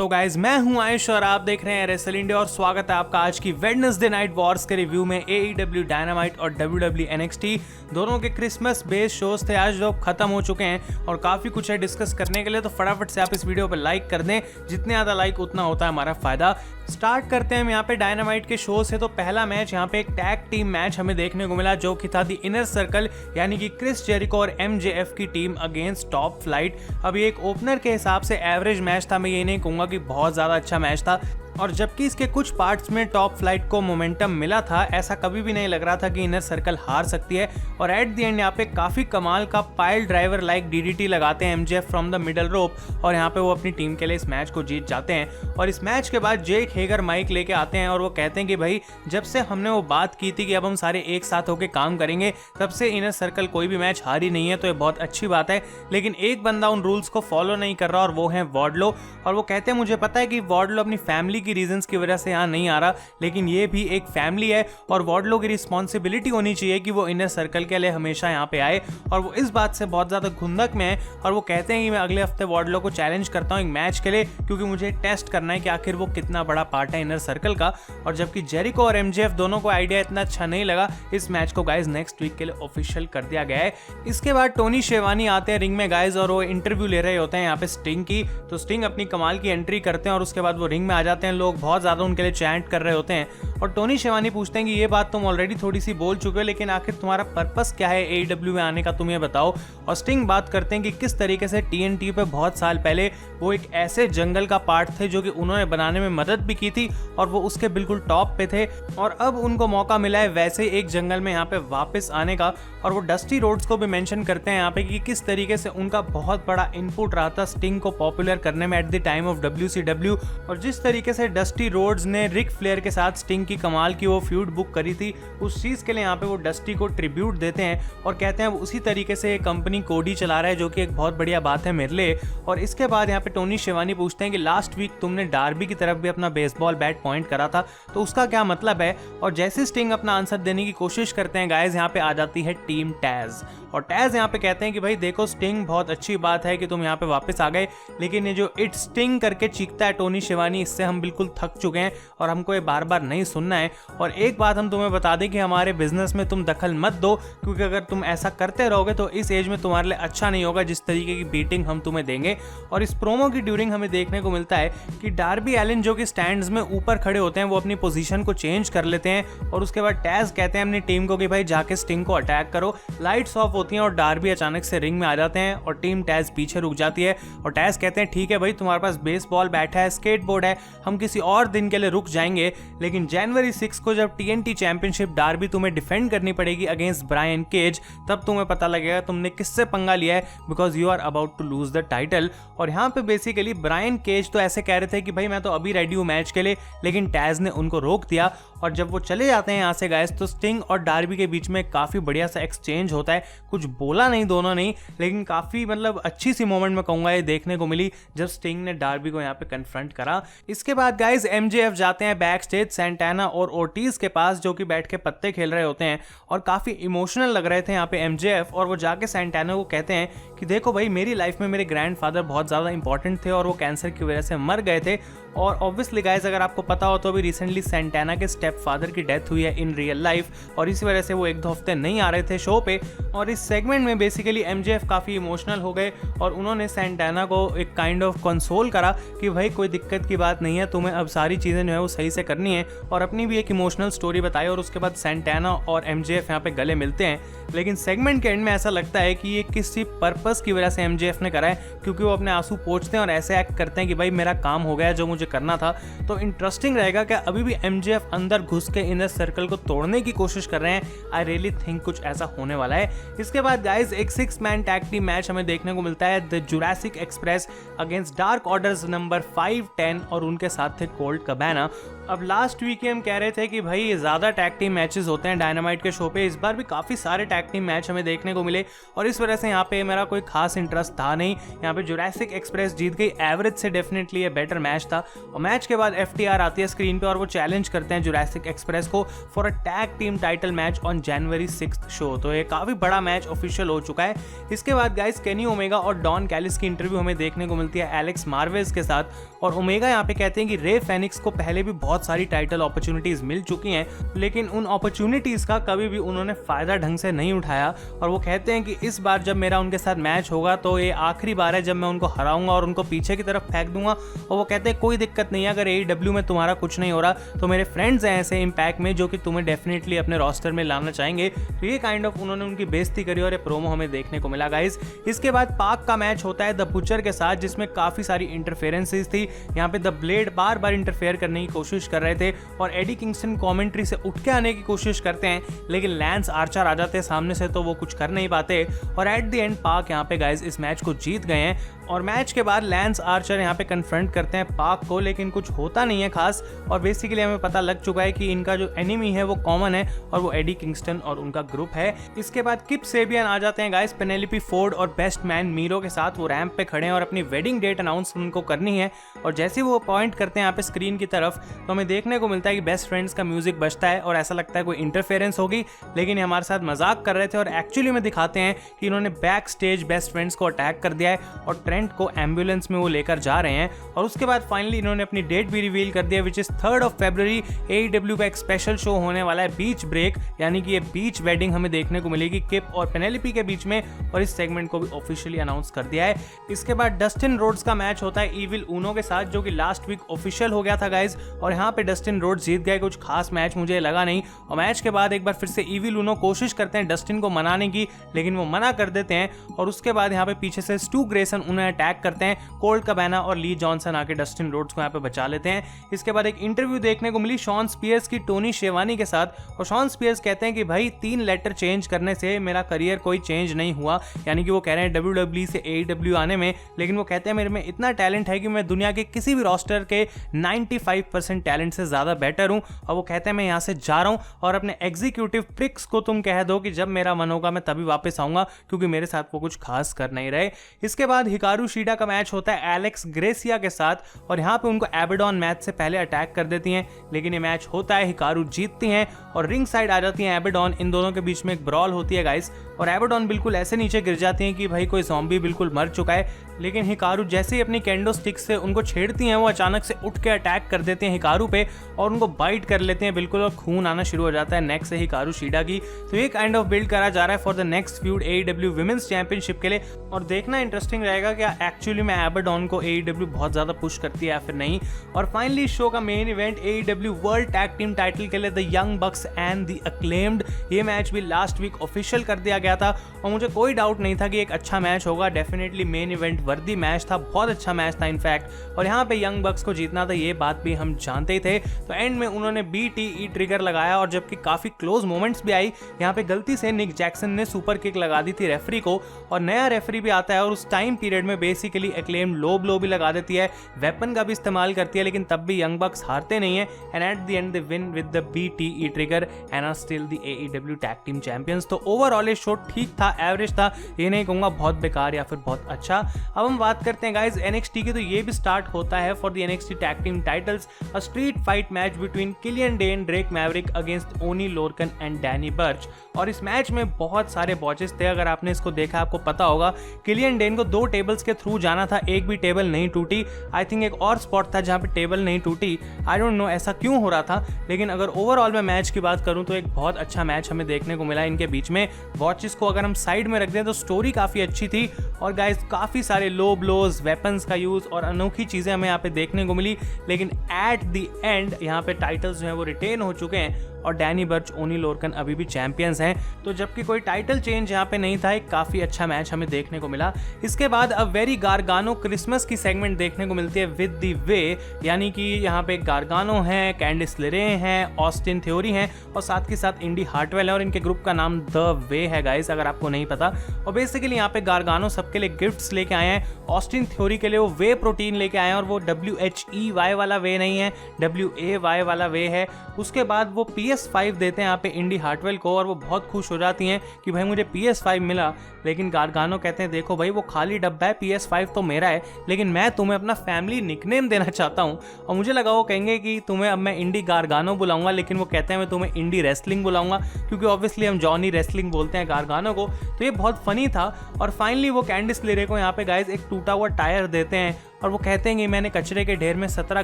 Guys, मैं हूं आयुष और आप देख रहे हैं रेसल इंडिया और स्वागत है आपका आज की वेडनेसडे नाइट वॉर्स के रिव्यू में। AEW डायनामाइट और WWE NXT दोनों के क्रिसमस बेस्ड शोज थे आज जो खत्म हो चुके हैं और काफी कुछ है डिस्कस करने के लिए, तो फटाफट से आप इस वीडियो पर लाइक कर दें। जितने ज्यादा लाइक उतना होता है हमारा फायदा। स्टार्ट करते हैं हम यहाँ पे डायनामाइट के शो से। तो पहला मैच यहाँ पे एक टैग टीम मैच हमें देखने को मिला जो कि था दी इनर सर्कल यानी कि क्रिस जेरिको और MJF की टीम अगेंस्ट टॉप फ्लाइट। अब ये एक ओपनर के हिसाब से एवरेज मैच था, मैं ये नहीं कहूंगा कि बहुत ज्यादा अच्छा मैच था, और जबकि इसके कुछ पार्ट्स में टॉप फ्लाइट को मोमेंटम मिला था, ऐसा कभी भी नहीं लग रहा था कि इनर सर्कल हार सकती है। और एट द एंड यहाँ पे काफी कमाल का पाइल ड्राइवर लाइक DDT लगाते हैं MJF फ्रॉम द मिडल रोप और यहाँ पे वो अपनी टीम के लिए इस मैच को जीत जाते हैं। और इस मैच के बाद जेक हेगर माइक लेके आते हैं और वो कहते हैं कि भाई जब से हमने वो बात की थी कि अब हम सारे एक साथ होकर काम करेंगे, तब से इनर सर्कल कोई भी मैच हारी नहीं है, तो ये बहुत अच्छी बात है। लेकिन एक बंदा उन रूल्स को फॉलो नहीं कर रहा और वो है वार्डलो। और वो कहते हैं मुझे पता है कि वार्डलो अपनी फैमिली की रीजंस की वजह से यहाँ नहीं आ रहा, लेकिन ये भी एक फैमिली है और वार्डलो की रिस्पॉन्सिबिलिटी होनी चाहिए कि वो इनर सर्कल के लिए हमेशा यहाँ पे आए। और वो इस बात से बहुत ज्यादा खुंदक में है और वो कहते हैं कि मैं अगले हफ्ते वार्डलो को चैलेंज करता हूँ एक मैच के लिए, क्योंकि मुझे टेस्ट करना है कि आखिर वो कितना बड़ा पार्ट है इनर सर्कल का। और जबकि जेरिको और MJF दोनों को आइडिया इतना अच्छा नहीं लगा, इस मैच को गाइज नेक्स्ट वीक के लिए ऑफिशियल कर दिया गया है। इसके बाद टोनी शेवानी आते हैं रिंग में गाइज और वो इंटरव्यू ले रहे होते हैं यहाँ पे स्टिंग की। तो स्टिंग अपनी कमाल की एंट्री करते हैं और उसके बाद वो रिंग में आ जाते हैं। लोग बहुत ज्यादा उनके लिए चैंट कर रहे होते हैं और टोनी शेवानी पूछते हैं कि ये बात तुम ऑलरेडी थोड़ी सी बोल चुके हो, लेकिन आखिर तुम्हारा पर्पस क्या है AEW में आने का, तुम ये बताओ। और स्टिंग बात करते हैं कि किस तरीके से TNT पे बहुत साल पहले वो एक ऐसे जंगल का पार्ट थे जो कि उन्होंने बनाने में मदद भी की थी और वो उसके बिल्कुल टॉप पे थे, और अब उनको मौका मिला है वैसे एक जंगल में यहाँ पे वापस आने का। और वो डस्टी रोड्स को भी मेंशन करते हैं यहाँ पे कि किस तरीके से उनका बहुत बड़ा इनपुट रहा था स्टिंग को पॉपुलर करने में at the time of WCW, और जिस तरीके से डस्टी रोड्स ने रिक फ्लेयर के साथ स्टिंग की कमाल की वो फ्यूड बुक करी थी, उस चीज के लिए यहाँ पे वो डस्टी को ट्रिब्यूट देते हैं और कहते हैं वो उसी तरीके से कंपनी कोडी चला रहा है, जो कि एक बहुत बढ़िया बात है मेरे लिए। और इसके बाद यहाँ पे टोनी शेवानी पूछते हैं कि लास्ट वीक तुमने डार्बी की तरफ भी अपना बेसबॉल बैट पॉइंट करा था, तो उसका क्या मतलब है। और जैसे स्टिंग अपना आंसर देने की कोशिश करते हैं गाइज, यहाँ पे आ जाती है टीम टैज। और टैज यहाँ पे कहते हैं कि भाई देखो स्टिंग, बहुत अच्छी बात है कि तुम यहाँ पे वापस आ गए, लेकिन ये जो इट स्टिंग करके चीखता है टोनी शेवानी, इससे हम बिल्कुल थक चुके हैं और हमको ये बार बार नहीं सुनना है। और एक बात हम तुम्हें बता दें कि हमारे बिजनेस में तुम दखल मत दो, क्योंकि अगर तुम ऐसा करते रहोगे तो इस एज में तुम्हारे लिए अच्छा नहीं होगा जिस तरीके की बीटिंग हम तुम्हें देंगे। और इस प्रोमो की ड्यूरिंग हमें देखने को मिलता है कि डार्बी एलिन जो कि स्टैंड्स में ऊपर खड़े होते हैं, वो अपनी पोजीशन को चेंज कर लेते हैं और उसके बाद टैज कहते हैं अपनी टीम को कि भाई जाके स्टिंग को अटैक करो। लाइट्स ऑफ होती हैं और डार्बी अचानक से रिंग में आ जाते हैं और टीम टैज पीछे रुक जाती है। और टैज कहते हैं ठीक है भाई, तुम्हारे पास बेसबॉल बैट है, स्केटबोर्ड है, हम किसी और दिन के लिए रुक जाएंगे, लेकिन जनवरी 6 को जब TNT चैंपियनशिप डार्बी तुम्हें डिफेंड करनी पड़ेगी अगेंस्ट ब्रायन केज, तब तुम्हें पता लगेगा तुमने किससे पंगा लिया है, because you are about to lose the title. और यहाँ पे बेसिकली ब्रायन केज तो ऐसे कह रहे थे कि भाई मैं तो अभी रेडी हूँ मैच के लिए, लेकिन टैज ने उनको रोक दिया। और जब वो चले जाते हैं यहाँ से गाइस, तो स्टिंग और डार्बी के बीच में काफी बढ़िया सा एक्सचेंज होता है। कुछ बोला नहीं दोनों नहीं, लेकिन काफी मतलब अच्छी सी मोमेंट में कहूंगा ये देखने को मिली जब स्टिंग ने डार्बी को यहाँ पे कन्फ्रंट करा। इसके बाद गाइस MJF जाते हैं बैक स्टेज सैंटाना और ओर्टिज के पास, जो कि बैठ के पत्ते खेल रहे होते हैं और काफी इमोशनल लग रहे थे यहाँ पे MJF। और वो जाके सैंटाना को कहते हैं कि देखो भाई मेरी लाइफ में मेरे ग्रैंडफादर बहुत ज्यादा इंपॉर्टेंट थे और वो कैंसर की वजह से मर गए थे। और ऑब्वियसली गाइस अगर आपको पता हो तो अभी रिसेंटली सैंटाना के स्टेप फादर की डेथ हुई है इन रियल लाइफ, और इसी वजह से वो एक दो हफ्ते नहीं आ रहे थे शो पे। और इस सेगमेंट में बेसिकली MJF काफी इमोशनल हो गए और उन्होंने सैंटाना को एक काइंड ऑफ कंसोल करा कि भाई कोई दिक्कत की बात नहीं है, तुम्हें अब सारी चीजें जो है वो सही से करनी है, और अपनी भी एक इमोशनल स्टोरी बताई। और उसके बाद सैंटाना और MJF यहाँ पे गले मिलते हैं, लेकिन सेगमेंट के एंड में ऐसा लगता है कि ये किसी पर्पस की वजह से MJF ने करा है, क्योंकि वो अपने आंसू पोंछते हैं और ऐसे एक्ट करते हैं कि भाई मेरा काम हो गया जो मुझे करना था। तो इंटरेस्टिंग रहेगा कि अभी भी MJF अंदर घुस के इनर सर्कल को तोड़ने की कोशिश कर रहे हैं। आई रियली थिंक कुछ ऐसा होने वाला है। इसके बाद गाइज एक 6 मैन टैग टीम मैच हमें देखने को मिलता है, the Jurassic express against dark orders number 5, 10 और उनके साथ थे कोल्ट कबाना। अब लास्ट वीक हम कह रहे थे कि भाई ज़्यादा टैग टीम मैचेस होते हैं डायनामाइट के शो पे, इस बार भी काफ़ी सारे टैग टीम मैच हमें देखने को मिले और इस वजह से यहाँ पे मेरा कोई खास इंटरेस्ट था नहीं। यहाँ पे जुरासिक एक्सप्रेस जीत गई, एवरेज से डेफिनेटली ये बेटर मैच था। और मैच के बाद FTR आती है स्क्रीन पे और वो चैलेंज करते हैं जुरासिक एक्सप्रेस को for a tag team title match on January 6th show. तो ये काफ़ी बड़ा मैच ऑफिशियल हो चुका है। इसके बाद गाइस केनी ओमेगा और डॉन कैलिस की इंटरव्यू हमें देखने को मिलती है एलेक्स मार्वेज के साथ, और ओमेगा यहाँ पे कहते हैं कि रे फेनिक्स को पहले भी बहुत सारी टाइटल अपॉर्चुनिटीज मिल चुकी हैं, लेकिन उन अपॉर्चुनिटीज का कभी भी उन्होंने फायदा ढंग से नहीं उठाया। और वो कहते हैं कि इस बार जब मेरा उनके साथ मैच होगा तो ये आखिरी बार है जब मैं उनको हराऊंगा और उनको पीछे की तरफ फेंक दूंगा। और वो कहते हैं कोई दिक्कत नहीं है, अगर AEW में तुम्हारा कुछ नहीं हो रहा तो मेरे फ्रेंड्स हैं ऐसे इम्पैक्ट में जो कि तुम्हें डेफिनेटली अपने रोस्टर में लाना चाहेंगे। तो ये काइंड ऑफ उन्होंने उनकी बेइज्जती करी और ये प्रोमो हमें देखने को मिला गाइस। इसके बाद पाक का मैच होता है द बुचर के साथ, जिसमें काफी सारी इंटरफेरेंसेस थी। यहाँ पे the blade bar bar interfere करने की कोशिश कर रहे थे और एडी किंगस्टन कमेंट्री से उठ के आने की कोशिश करते हैं, लेकिन लैंस आर्चर आ जाते हैं सामने से तो वो कुछ कर नहीं पाते। और एट द एंड पाक यहाँ पे गाइस इस मैच को जीत गए हैं। और मैच के बाद लैंस आर्चर यहाँ पे कन्फ्रंट करते हैं पाक को, लेकिन कुछ होता नहीं है खास। और बेसिकली हमें पता लग चुका है कि इनका जो एनिमी है वो कॉमन है और वो एडी किंगस्टन और उनका ग्रुप है। इसके बाद किप सेबियन आ जाते हैं गाइस पेनेलोपी फोर्ड और बेस्ट मैन मीरो के साथ। वो रैंप पे खड़े हैं और अपनी वेडिंग डेट अनाउंस उनको करनी है। और जैसे वो पॉइंट करते हैं यहाँ पे स्क्रीन की तरफ तो हमें देखने को मिलता है कि बेस्ट फ्रेंड्स का म्यूजिक बजता है और ऐसा लगता है कोई इंटरफेरेंस होगी, लेकिन ये हमारे साथ मजाक कर रहे थे। और एक्चुअली में दिखाते हैं कि इन्होंने बैक स्टेज बेस्ट फ्रेंड्स को अटैक कर दिया है और ट्रेंट को एम्बुलेंस में वो लेकर जा रहे हैं। और उसके बाद फाइनली इन्होंने अपनी डेट भी रिवील कर दिया, which is 3rd February। AEW का एक स्पेशल शो होने वाला है बीच ब्रेक, यानी कि ये बीच वेडिंग हमें देखने को मिलेगी किप और पेनेलोपी के बीच में, और इस सेगमेंट को भी ऑफिशियली अनाउंस कर दिया है। इसके बाद डस्टिन रोड्स का मैच होता है इविल ऊनो के साथ, जो कि लास्ट वीक ऑफिशियल हो गया था गाइज। और यहाँ पे डस्टिन रोड्स जीत गए, कुछ खास मैच मुझे लगा नहीं। और मैच के बाद एक बार फिर से इविल ऊनो कोशिश करते हैं डस्टिन को मनाने की, लेकिन वो मना कर देते हैं। और उसके बाद यहाँ पे पीछे से स्टू ग्रेसन उन्हें अटैक करते हैं, कोल्ट कबाना और ली जॉनसन आके डस्टिन रोड्स को यहाँ पे बचा लेते हैं। इसके बाद एक इंटरव्यू देखने को मिली शॉन स्पियर्स की टोनी शेवानी के साथ, और शॉन स्पियर्स कहते हैं कि भाई 3 लेटर चेंज करने से मेरा करियर कोई चेंज नहीं हुआ, यानी कि वो कह रहे हैं WWE से AEW आने में, लेकिन वो कहते हैं मेरे में इतना टैलेंट है कि मैं दुनिया के किसी भी रोस्टर के 95% टैलेंट से ज्यादा बेटर हूं। और वो कहते हैं मैं यहाँ से जा रहा हूं और अपने एग्जीक्यूटिव प्रिक्स को तुम कह दो कि जब मेरा मन होगा मैं तभी वापस आऊंगा, क्योंकि मेरे साथ वो कुछ खास कर नहीं रहे। इसके बाद हिकारू शीडा का मैच होता है एलेक्स ग्रेसिया के साथ, और यहाँ पे उनको एबेडॉन मैच से पहले अटैक कर देती हैं, लेकिन ये मैच होता है, हिकारू जीतती हैं और रिंग साइड आ जाती हैं एबेडॉन। इन दोनों के बीच में एक ब्रॉल होती है गाइस, और एबेडॉन बिल्कुल ऐसे नीचे गिर जाती हैं कि भाई कोई ज़ॉम्बी बिल्कुल मर चुका है। लेकिन हिकारू जैसे ही अपनी कैंडो स्टिक से उनको छेड़ती हैं, वो अचानक से उठ के अटैक कर देते हैं हिकारू पे और उनको बाइट कर लेते हैं बिल्कुल, और खून आना शुरू हो जाता है नेक से हिकारू शीडा की। तो ये काइंड ऑफ बिल्ड करा जा रहा है for the next feud AEW women's championship के लिए, और देखना इंटरेस्टिंग रहेगा कि एक्चुअली में एबेडॉन को AEW बहुत ज्यादा पुश करती है या फिर नहीं। और फाइनली शो का main event AEW world tag team title के लिए the young box and the acclaimed, ये मैच भी लास्ट वीक ऑफिशियल कर दिया गया था और मुझे कोई डाउट नहीं था कि एक अच्छा मैच होगा। डेफिनेटली मेन इवेंट वर्दी मैच था, बहुत अच्छा मैच था इनफैक्ट, और यहाँ पे यंग बक्स को जीतना था ये बात भी हम जानते ही थे। तो एंड में उन्होंने BTE ट्रिगर लगाया, और जबकि काफी क्लोज मोमेंट्स भी आई, यहाँ पे गलती से निक जैक्सन ने सुपर किक लगा दी थी रेफरी को, और नया रेफरी भी आता है और उस टाइम पीरियड में बेसिकली एक्लेम लो ब्लो भी लगा देती है, वेपन का भी इस्तेमाल करती है, लेकिन तब भी यंग बक्स हारते नहीं है। And at the end they win with the BTE trigger and are still the AEW tag team champions. तो ओवरऑल ये शो ठीक था, एवरेज था, ये नहीं कहूंगा बहुत बेकार या फिर बहुत अच्छा। अब हम बात करते हैं गाइस NXT की, तो ये भी स्टार्ट होता है for the NXT tag team titles, a street fight match between Killian Dain, Drake Maverick against Oney Lorcan and Danny Burch. और इस मैच में बहुत सारे बॉचेस थे, अगर आपने इसको देखा आपको पता होगा। किलियन डेन को 2 टेबल्स के थ्रू जाना था, एक भी टेबल नहीं टूटी। आई थिंक एक और स्पॉट था जहाँ पे टेबल नहीं टूटी, आई डोंट नो ऐसा क्यों हो रहा था, लेकिन अगर ओवरऑल में मैच की बात करूं तो एक बहुत अच्छा मैच हमें देखने को मिला इनके बीच में। वॉचेस को अगर हम साइड में रख दें तो स्टोरी काफ़ी अच्छी थी, और गाइस काफ़ी सारे लो ब्लोज, वेपन्स का यूज़ और अनोखी चीज़ें हमें यहाँ पे देखने को मिली। लेकिन एट द एंड यहाँ पे टाइटल्स जो हैं वो रिटेन हो चुके हैं, और डैनी बर्च, ओनी लोरकन अभी भी चैंपियंस हैं। तो जबकि कोई टाइटल चेंज यहाँ पे नहीं था, एक काफ़ी अच्छा मैच हमें देखने को मिला। इसके बाद अब वेरी गारगानो क्रिसमस की सेगमेंट देखने को मिलती है विद द वे, यानी कि यहाँ पे गारगानो हैं, कैंडिस लेरे हैं, ऑस्टिन थ्योरी हैं, और साथ के साथ इंडी हार्टवेल है, और इनके ग्रुप का नाम द वे है गाइस, अगर आपको नहीं पता। और बेसिकली यहाँ पे गारगानो सबके लिए गिफ्ट्स लेके आए हैं। ऑस्टिन थ्योरी के लिए वो वे प्रोटीन लेके आए हैं और वो WHEY वाला वे नहीं है, WAY वाला वे है। उसके बाद वो PS5 देते हैं यहाँ पे इंडी हार्टवेल को और वो बहुत खुश हो जाती हैं कि भाई मुझे PS5 मिला। लेकिन गार्गानो कहते हैं देखो भाई वो खाली डब्बा है, PS5 तो मेरा है, लेकिन मैं तुम्हें अपना फैमिली निकनेम देना चाहता हूँ। और मुझे लगा वो कहेंगे कि तुम्हें अब मैं इंडी गार्गानो बुलाऊंगा, लेकिन वो कहते हैं मैं तुम्हें इंडी रेसलिंग बुलाऊंगा, क्योंकि ऑब्वियसली हम जॉनी रेसलिंग बोलते हैं गार्गानो को। तो ये बहुत फनी था। और फाइनली वो कैंडिस लेरे को यहाँ पे गाइज एक टूटा हुआ टायर देते हैं और वो कहते हैं कि मैंने कचरे के ढेर में 17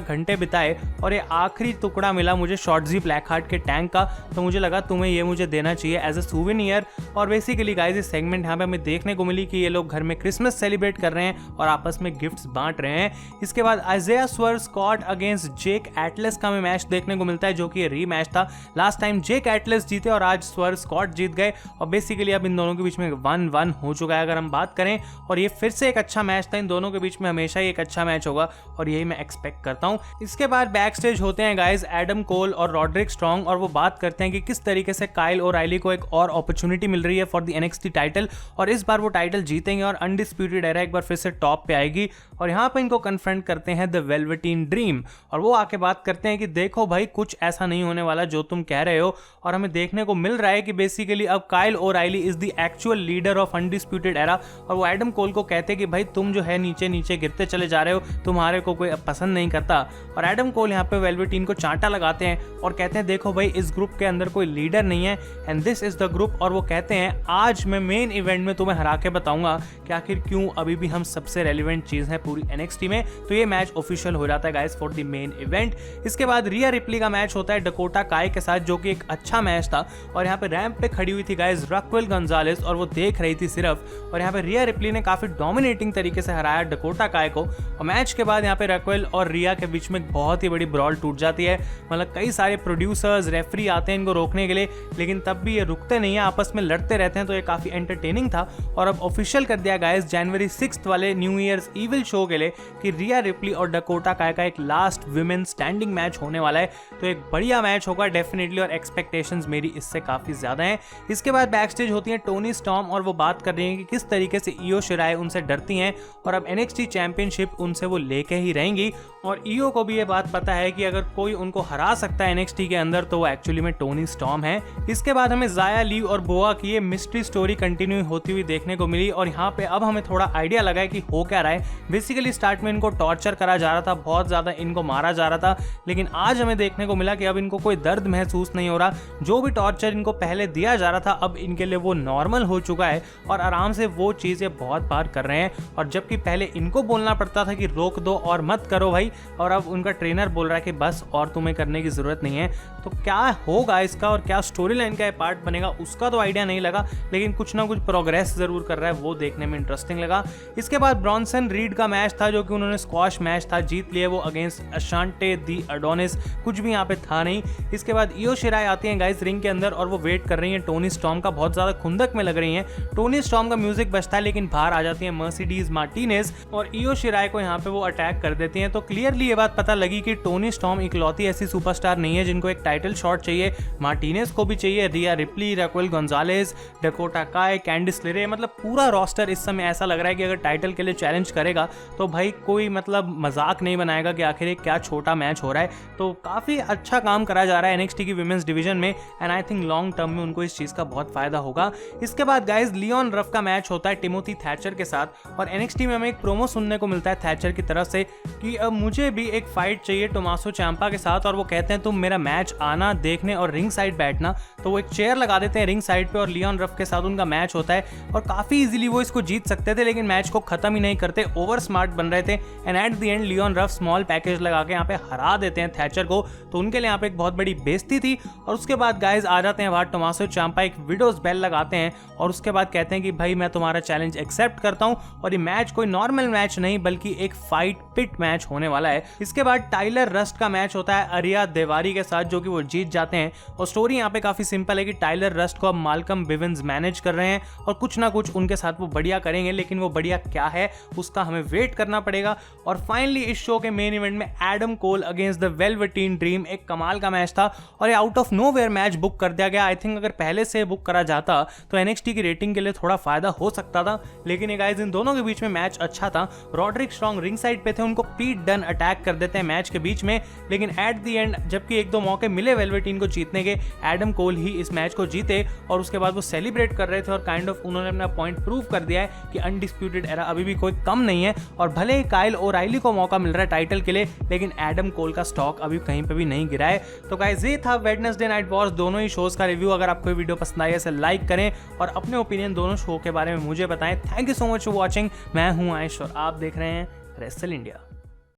घंटे बिताए और ये आखिरी टुकड़ा मिला मुझे शॉर्टजी ब्लैक हार्ट के टैंक का, तो मुझे लगा तुम्हें ये मुझे देना चाहिए एज अ सूवेनियर। और बेसिकली गाइस इस सेगमेंट यहाँ पे हमें देखने को मिली कि ये लोग घर में क्रिसमस सेलिब्रेट कर रहे हैं और आपस में गिफ्ट्स बांट रहे हैं। इसके बाद आइज़ाया स्वर्ज स्कॉट अगेंस्ट जेक एटलस का हमें मैच देखने को मिलता है, जो कि रीमैच था। लास्ट टाइम जेक एटलस जीते और आज स्वर्ज स्कॉट जीत गए और बेसिकली अब इन दोनों के बीच में 1-1 हो चुका है अगर हम बात करें। और ये फिर से एक अच्छा मैच था, इन दोनों के बीच में हमेशा ही एक अच्छा मैच होगा और यही मैं एक्सपेक्ट करता हूं। इसके बाद बैक स्टेज होते हैं गाइस एडम कोल और रॉड्रिक स्ट्रॉन्ग और वो बात करते हैं कि किस तरीके से काइल ओराइली को एक और अपॉर्चुनिटी मिल रही है फॉर द NXT टाइटल और इस बार वो टाइटल जीतेंगे और अनडिस्प्यूटेड एरा एक बार फिर से टॉप पे आएगी। और यहाँ पे इनको कन्फ्रंट करते हैं द वेलवेटीन ड्रीम और वो आके बात करते हैं कि देखो भाई कुछ ऐसा नहीं होने वाला जो तुम कह रहे हो। और हमें देखने को मिल रहा है कि बेसिकली अब Kyle O'Reilly is the actual leader of undisputed era. और वो एडम कोल को कहते हैं कि भाई तुम जो है नीचे नीचे गिरते चले जा रहे हो, तुम्हारे को कोई पसंद नहीं करता। और एडम कोल यहाँ पे वेलवेटीन को चांटा लगाते हैं और कहते हैं देखो भाई इस ग्रुप के अंदर कोई लीडर नहीं है and this is the group. और वो कहते हैं आज मैं मेन इवेंट में तुम्हें हरा के बताऊंगा कि आखिर क्यों अभी भी हम सबसे रेलिवेंट चीज है पूरी NXT में। तो ये मैच ऑफिशियल हो जाता है guys for the main event. इसके बाद रिया रिप्ली का मैच होता है डकोटा काय के साथ, जो कि एक अच्छा मैच था। और यहाँ पे रैंप पे खड़ी हुई थी गाइस राक्वेल गोंजालेस और वो देख रही थी सिर्फ। और यहाँ पे रिया रिप्ली ने काफी डोमिनेटिंग तरीके से हराया डकोटा काय को। और मैच के बाद यहाँ पे राक्वेल और रिया के बीच में बहुत ही बड़ी ब्रॉल टूट जाती है। मतलब कई सारे प्रोड्यूसर्स रेफरी आते हैं इनको रोकने के लिए, लेकिन तब भी ये रुकते नहीं है, आपस में लड़ते रहते हैं। तो ये काफी एंटरटेनिंग था। और अब ऑफिशियल कर दिया गाइस जनवरी 6 वाले न्यू ईयर्स इविल शो के लिए कि रिया रिप्ली और डकोटा काय का एक लास्ट विमेन स्टैंडिंग मैच होने वाला है। तो एक बढ़िया मैच होगा डेफिनेटली और एक्सपेक्टेशंस मेरी इससे काफी ज्यादा हैं। इसके बाद बैक स्टेज होती है टोनी स्टॉर्म और वो बात कर रही है कि किस तरीके से ईओ शिराई उनसे डरती हैं और अब NXT चैंपियनशिप उनसे वो लेके ही रहेंगी। और ईओ को भी ये बात पता है कि अगर कोई उनको हरा सकता है NXT के अंदर तो वो एक्चुअली में टोनी स्टॉर्म है। इसके बाद हमें ज़ाया ली और बोआ की ये मिस्ट्री स्टोरी कंटिन्यू होती हुई देखने को मिली। और यहाँ पे अब हमें थोड़ा आइडिया लगा है कि हो क्या रहा है। बेसिकली स्टार्ट में इनको टॉर्चर करा जा रहा था, बहुत ज़्यादा इनको मारा जा रहा था, लेकिन आज हमें देखने को मिला कि अब इनको कोई दर्द महसूस नहीं हो रहा। जो भी टॉर्चर इनको पहले दिया जा रहा था अब इनके लिए वो नॉर्मल हो चुका है और आराम से वो चीज़ें बहुत बार कर रहे हैं। और जबकि पहले इनको बोलना पड़ता था कि रोक दो और मत करो भाई, और अब उनका ट्रेनर बोल रहा है कि बस और तुम्हें करने की जरूरत नहीं है। तो क्या होगा इसका और क्या स्टोरी लाइन का पार्ट बनेगा उसका तो आइडिया नहीं लगा, लेकिन कुछ ना कुछ प्रोग्रेस जरूर कर रहा है, वो देखने में इंटरेस्टिंग लगा। इसके बाद ब्रॉन्सन रीड का मैच था जो कि उन्होंने स्क्वाश मैच था, जीत लिए वो अगेंस्ट अशांटे दी अडोनिस, कुछ भी यहाँ पे था नहीं। इसके बाद ईओ शिराई आती हैं गाइस रिंग के अंदर और वो वेट कर रही हैं टोनी स्टॉर्म का, बहुत ज्यादा खुंदक में लग रही हैं। टोनी स्टॉर्म का म्यूजिक बजता है लेकिन बाहर आ जाती है मर्सिडीज मार्टिनेज और ईओ शिराई को यहाँ पे वो अटैक कर देती हैं। तो क्लियरली ये बात पता लगी कि टोनी स्टॉर्म इकलौती ऐसी सुपरस्टार नहीं है जिनको एक टाइटल शॉट चाहिए, मार्टिनेज को भी चाहिए, रिया रिप्ली, राक्वेल गोंजालेस, डकोटा काय, कैंडिस लेरे, मतलब पूरा रोस्टर इस समय ऐसा लग रहा है कि अगर टाइटल के लिए चैलेंज करेगा तो भाई कोई मतलब मजाक नहीं बनाएगा कि आखिर क्या छोटा मैच हो रहा है। तो काफी अच्छा काम करा जा रहा है NXT की विमेंस डिवीजन में and I think long term में उनको इस चीज का बहुत फायदा होगा। इसके बाद गाइस लियोन रफ का मैच होता है टिमोथी थैचर के साथ और NXT में हमें एक प्रोमो सुनने को मिलता है थैचर की तरफ से कि अब मुझे भी एक फाइट चाहिए टोमासो चांपा के साथ और वो कहते हैं तुम मेरा मैच आना देखने और रिंग साइड बैठना। तो वो एक चेयर लगा देते हैं रिंग साइड पे और लियोन रफ के साथ उनका मैच होता है और काफी इजीली वो इसको जीत सकते थे, लेकिन मैच को खत्म ही नहीं करते, ओवर स्मार्ट बन रहे थे and at the and Leone rough small package लगा के यहाँ पे हरा देते हैं थैचर को। तो उनके लिए यहाँ पे एक बहुत बड़ी बेइज्जती थी। और उसके बाद गाइज आ जाते हैं बाहर टोमासो चांपा, एक विडोज बेल लगाते हैं और उसके बाद कहते हैं कि भाई मैं तुम्हारा चैलेंज एक्सेप्ट करता हूँ और ये मैच कोई नॉर्मल मैच नहीं बल्कि की एक फाइट पिट मैच होने वाला है। इसके बाद टाइलर रस्ट का मैच होता है अरिया देवारी के साथ, जो कि वो जीत जाते हैं। और स्टोरी यहाँ पे काफी सिंपल है कि टाइलर रस्ट को अब माल्कम बिविंस मैनेज कर रहे हैं और कुछ ना कुछ उनके साथ वो बढ़िया करेंगे, लेकिन वो बढ़िया क्या है उसका हमें वेट करना पड़ेगा। और फाइनली इस शो के मेन इवेंट में Adam Cole against the velveteen dream, एक कमाल का मैच था और ये out of nowhere match book कर दिया गया। आई थिंक अगर पहले से बुक करा जाता तो NXT की रेटिंग के लिए थोड़ा फायदा हो सकता था, लेकिन ये गाइस इन दोनों के बीच में मैच अच्छा था। रॉड्रिक स्ट्रॉन्ग रिंग साइड पे थे, उनको पीट डन अटैक कर देते हैं मैच के बीच में, लेकिन एट द एंड जबकि एक दो मौके मिले वेलवेटीन को जीतने के, एडम कोल ही इस मैच को जीते और उसके बाद वो सेलिब्रेट कर रहे थे और काइंड ऑफ उन्होंने अपना पॉइंट प्रूव कर दिया है कि अनडिस्प्यूटेड एरा अभी भी कोई कम नहीं है। और भले ही काइल ओराइली को मौका मिल रहा है टाइटल के लिए, लेकिन एडम कोल का स्टॉक अभी कहीं पे भी नहीं गिरा है। तो गाइस ये था वेडनेसडे नाइट वॉर्स दोनों ही शोज का रिव्यू। अगर आपको वीडियो पसंद आई है लाइक करें और अपने ओपिनियन दोनों शो के बारे में मुझे बताएं। Thank you so much for watching. मैं हूं आयुष और आप देख रहे हैं रेसल इंडिया।